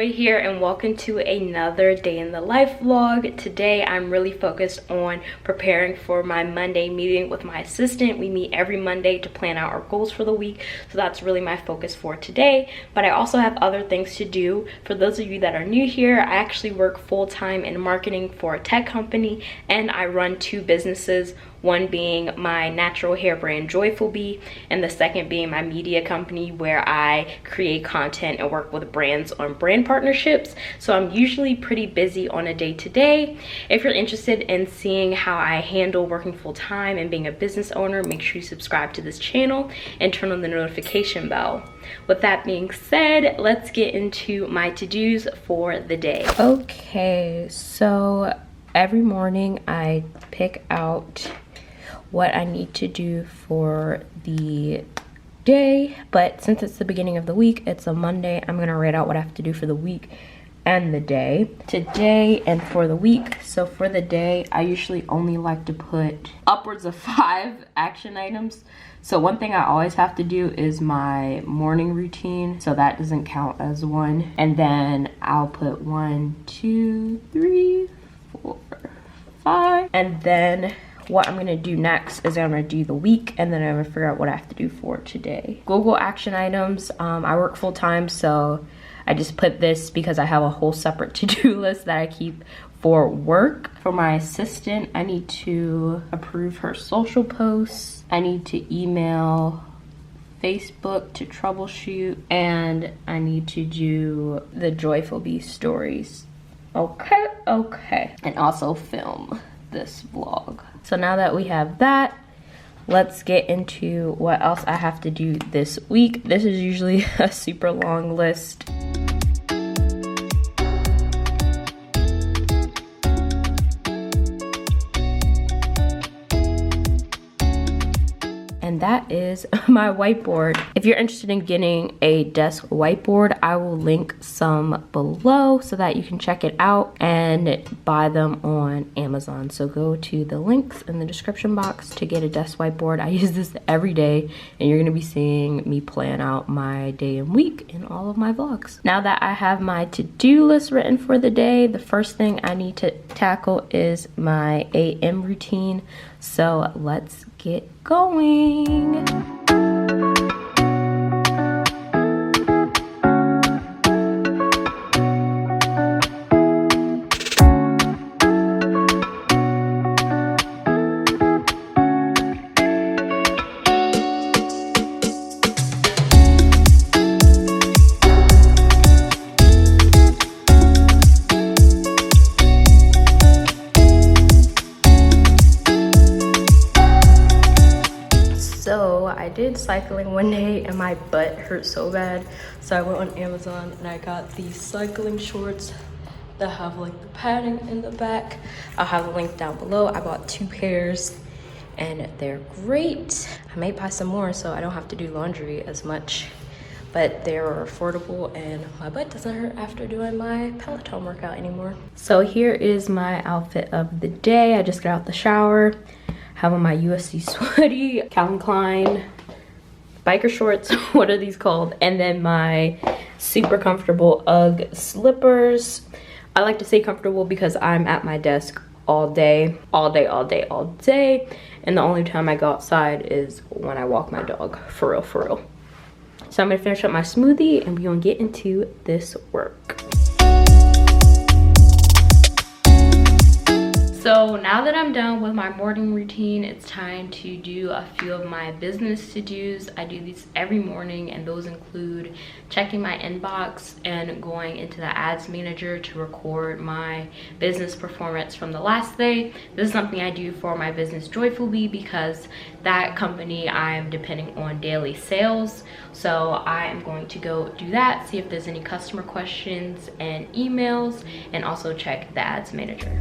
Joy here, and welcome to another day in the life vlog. Today I'm really focused on preparing for my Monday meeting with my assistant. We meet every Monday to plan out our goals for the week, so that's really my focus for today. But I also have other things to do. For those of you that are new here, I actually work full-time in marketing for a tech company, and I run two businesses. One being my natural hair brand Joyful Bee, and the second being my media company where I create content and work with brands on brand partnerships. So I'm usually pretty busy on a day-to-day. If you're interested in seeing how I handle working full-time and being a business owner, make sure you subscribe to this channel and turn on the notification bell. With that being said, let's get into my to-dos for the day. Okay, so every morning I pick out what I need to do for the day, but since it's the beginning of the week, it's a Monday, I'm gonna write out what I have to do for the week and the day. Today and for the week. So for the day, I usually only like to put upwards of 5 action items. So one thing I always have to do is my morning routine, so that doesn't count as one. And then I'll put 1, 2, 3, 4, 5, and then what I'm gonna do next is I'm gonna do the week, and then I'm gonna figure out what I have to do for today. Google action items. I work full time, so I just put this because I have a whole separate to-do list that I keep for work. For my assistant, I need to approve her social posts. I need to email Facebook to troubleshoot, and I need to do the Joyful Bee stories. Okay. And also film this vlog. So now that we have that, let's get into what else I have to do this week. This is usually a super long list. And that is my whiteboard. If you're interested in getting a desk whiteboard, I will link some below so that you can check it out and buy them on Amazon. So go to the links in the description box to get a desk whiteboard. I use this every day, and you're gonna be seeing me plan out my day and week in all of my vlogs. Now that I have my to-do list written for the day, the first thing I need to tackle is my AM routine. So let's get going. I did cycling one day and my butt hurt so bad, so I went on Amazon and I got these cycling shorts that have like the padding in the back. I'll have a link down below. I bought 2 pairs and they're great. I may buy some more so I don't have to do laundry as much, but they're affordable and my butt doesn't hurt after doing my Peloton workout anymore. So here is my outfit of the day. I just got out the shower. Have on my USC sweaty Calvin Klein biker shorts, what are these called? And then my super comfortable UGG slippers. I like to say comfortable because I'm at my desk all day. And the only time I go outside is when I walk my dog, for real. So I'm gonna finish up my smoothie and we're gonna get into this work. So now that I'm done with my morning routine, it's time to do a few of my business to-dos. I do these every morning, and those include checking my inbox and going into the ads manager to record my business performance from the last day. This is something I do for my business Joyful Bee because that company I'm depending on daily sales. So I am going to go do that, see if there's any customer questions and emails, and also check the ads manager.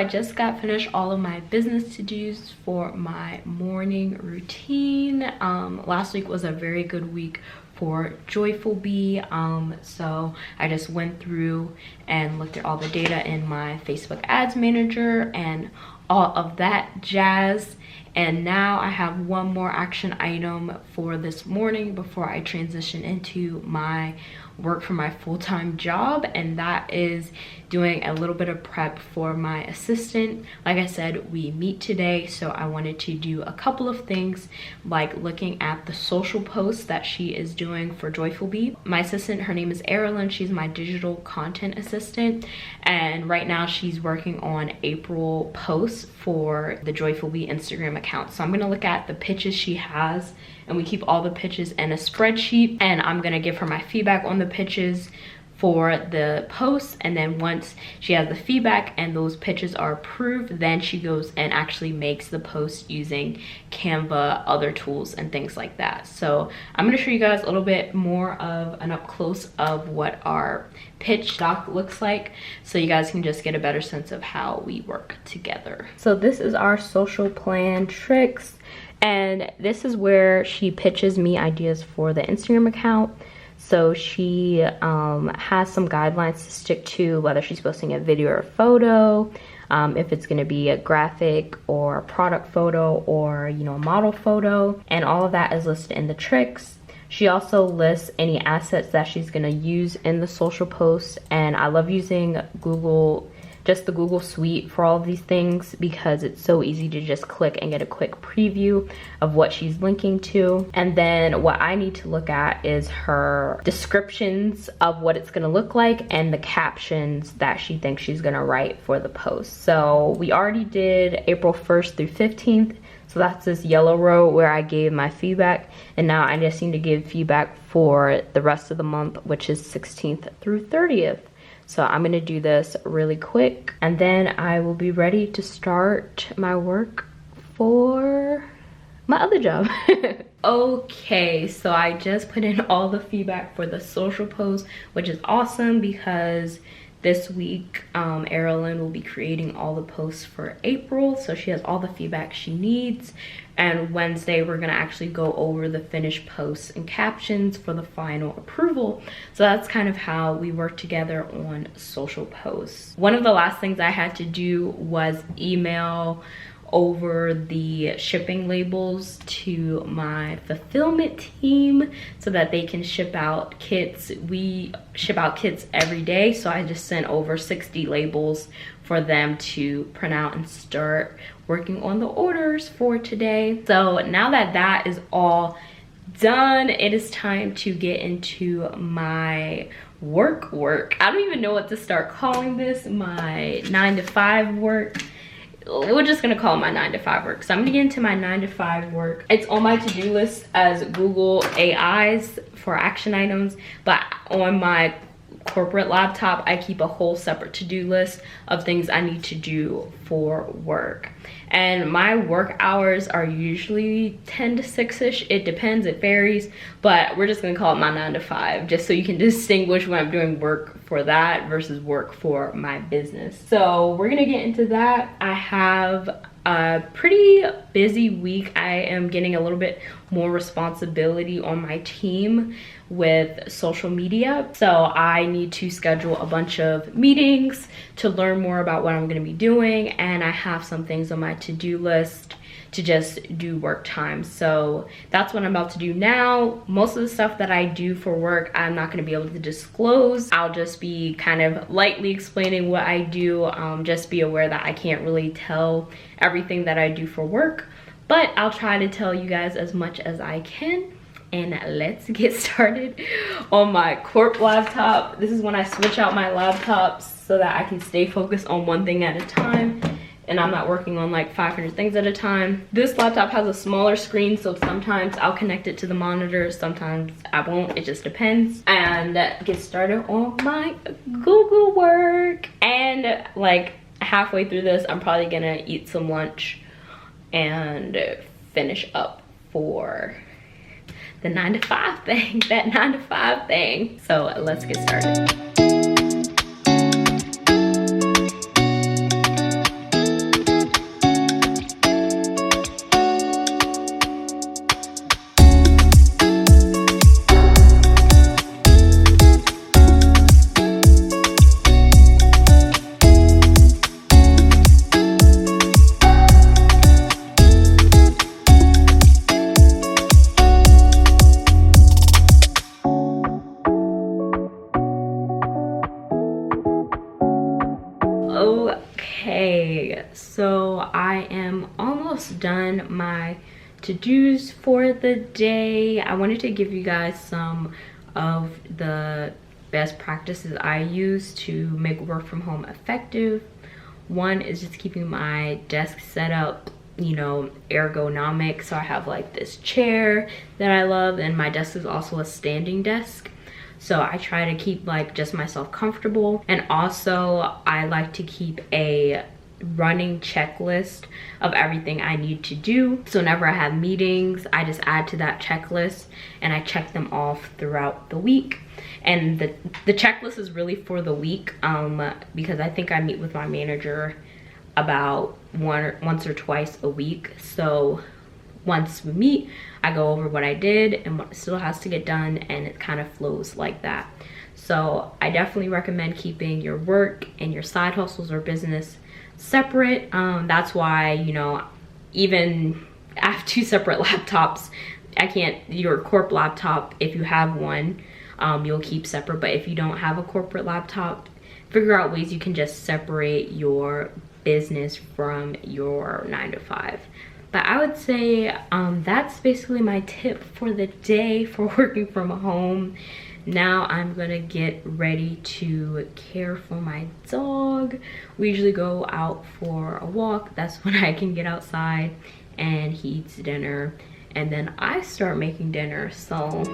I just got finished all of my business to-dos for my morning routine. Last week was a very good week for Joyful Bee. So I just went through and looked at all the data in my Facebook ads manager and all of that jazz. And now I have one more action item for this morning before I transition into my work for my full-time job, and that is doing a little bit of prep for my assistant. Like I said, we meet today, so I wanted to do a couple of things, like looking at the social posts that she is doing for Joyful Bee. My assistant, her name is Erilyn. She's my digital content assistant, and right now she's working on April posts for the Joyful Bee Instagram account. So I'm gonna look at the pitches she has, and we keep all the pitches in a spreadsheet, and I'm gonna give her my feedback on the pitches for the posts, and then once she has the feedback and those pitches are approved, then she goes and actually makes the post using Canva, other tools and things like that. So I'm going to show you guys a little bit more of an up close of what our pitch doc looks like, so you guys can just get a better sense of how we work together. So this is our social plan tricks, and this is where she pitches me ideas for the Instagram account. So she has some guidelines to stick to, whether she's posting a video or a photo, if it's going to be a graphic or a product photo or, you know, a model photo, and all of that is listed in the tricks. She also lists any assets that she's going to use in the social posts, and I love using just the Google Suite for all of these things because it's so easy to just click and get a quick preview of what she's linking to. And then what I need to look at is her descriptions of what it's gonna look like and the captions that she thinks she's gonna write for the post. So we already did April 1st through 15th. So that's this yellow row where I gave my feedback, and now I just need to give feedback for the rest of the month, which is 16th through 30th. So I'm gonna do this really quick, and then I will be ready to start my work for my other job. Okay, so I just put in all the feedback for the social post, which is awesome because this week, Erilyn will be creating all the posts for April, so she has all the feedback she needs. And Wednesday, we're gonna actually go over the finished posts and captions for the final approval. So that's kind of how we work together on social posts. One of the last things I had to do was email over the shipping labels to my fulfillment team so that they can ship out kits. We ship out kits every day, so I just sent over 60 labels for them to print out and start working on the orders for today. So now that that is all done, it is time to get into my work. I don't even know what to start calling this, my 9-to-5 work. We're just gonna call it my 9-to-5 work. So I'm gonna get into my 9-to-5 work. It's on my to-do list as Google AIs for action items, but on my corporate laptop, I keep a whole separate to-do list of things I need to do for work. And my work hours are usually 10 to 6-ish. It depends, it varies, but we're just gonna call it my 9-to-5 just so you can distinguish when I'm doing work for that versus work for my business. So we're gonna get into that. I have a pretty busy week. I am getting a little bit more responsibility on my team with social media. So I need to schedule a bunch of meetings to learn more about what I'm gonna be doing, and I have some things on my to-do list to just do work time. So that's what I'm about to do now. Most of the stuff that I do for work, I'm not gonna be able to disclose. I'll just be kind of lightly explaining what I do. Just be aware that I can't really tell everything that I do for work, but I'll try to tell you guys as much as I can. And let's get started on my corp laptop. This is when I switch out my laptops so that I can stay focused on one thing at a time, and I'm not working on like 500 things at a time. This laptop has a smaller screen, so sometimes I'll connect it to the monitor, sometimes I won't, it just depends. And get started on my Google work. And like halfway through this, I'm probably gonna eat some lunch and finish up for the 9-to-5 thing, that 9-to-5 thing. So let's get started. I am almost done my to-dos for the day. I wanted to give you guys some of the best practices I use to make work from home effective. One is just keeping my desk set up, you know, ergonomic. So I have like this chair that I love, and my desk is also a standing desk. So I try to keep like just myself comfortable. And also I like to keep a running checklist of everything I need to do. So whenever I have meetings, I just add to that checklist and I check them off throughout the week. And the checklist is really for the week, because I think I meet with my manager about once or twice a week. So once we meet, I go over what I did and what still has to get done, and it kind of flows like that. So I definitely recommend keeping your work and your side hustles or business separate. That's why, you know, even I have 2 separate laptops. Your corp laptop, if you have one, you'll keep separate, but if you don't have a corporate laptop, figure out ways you can just separate your business from your 9 to 5. But I would say that's basically my tip for the day for working from home. Now I'm gonna get ready to care for my dog. We usually go out for a walk. That's when I can get outside, and he eats dinner, and then I start making dinner. So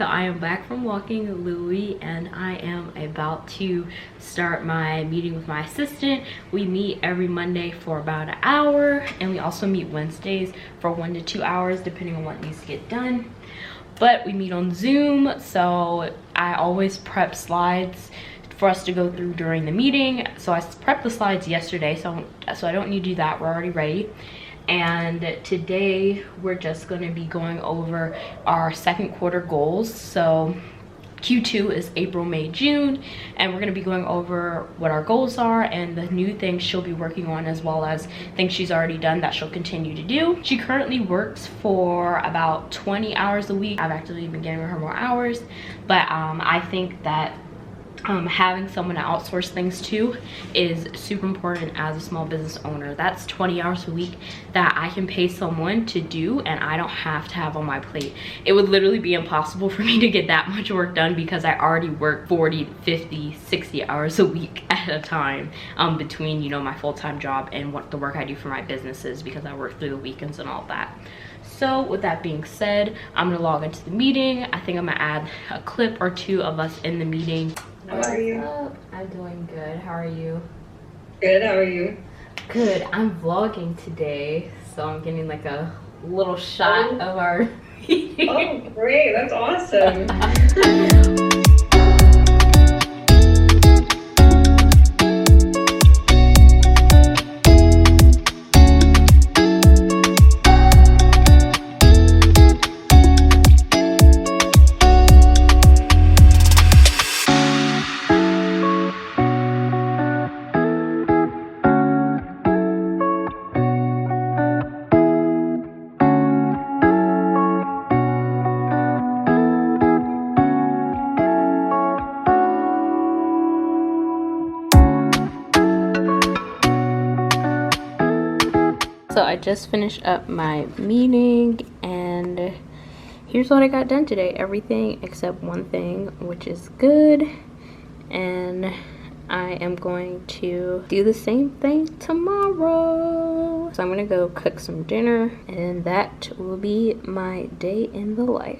I am back from walking Louie, and I am about to start my meeting with my assistant. We meet every Monday for about an hour, and we also meet Wednesdays for 1 to 2 hours depending on what needs to get done. But we meet on Zoom, so I always prep slides for us to go through during the meeting. So I prepped the slides yesterday, so I don't need to do that. We're already ready. And today we're just going to be going over our second quarter goals. So Q2 is April, May, June, and we're going to be going over what our goals are and the new things she'll be working on, as well as things she's already done that she'll continue to do. She currently works for about 20 hours a week. I've actually been giving her more hours, but I think that having someone to outsource things to is super important as a small business owner. That's 20 hours a week that I can pay someone to do, and I don't have to have on my plate. It would literally be impossible for me to get that much work done because I already work 40, 50, 60 hours a week at a time, between, you know, my full-time job and what the work I do for my businesses, because I work through the weekends and all that. So with that being said, I'm gonna log into the meeting. I think I'm gonna add a clip or 2 of us in the meeting. How are you? I'm doing good. How are you? Good. How are you? Good. I'm vlogging today, so I'm getting like a little shot of our meeting. Oh, great. That's awesome. So I just finished up my meeting, and here's what I got done today. Everything except one thing, which is good. And I am going to do the same thing tomorrow. So I'm gonna go cook some dinner, and that will be my day in the life.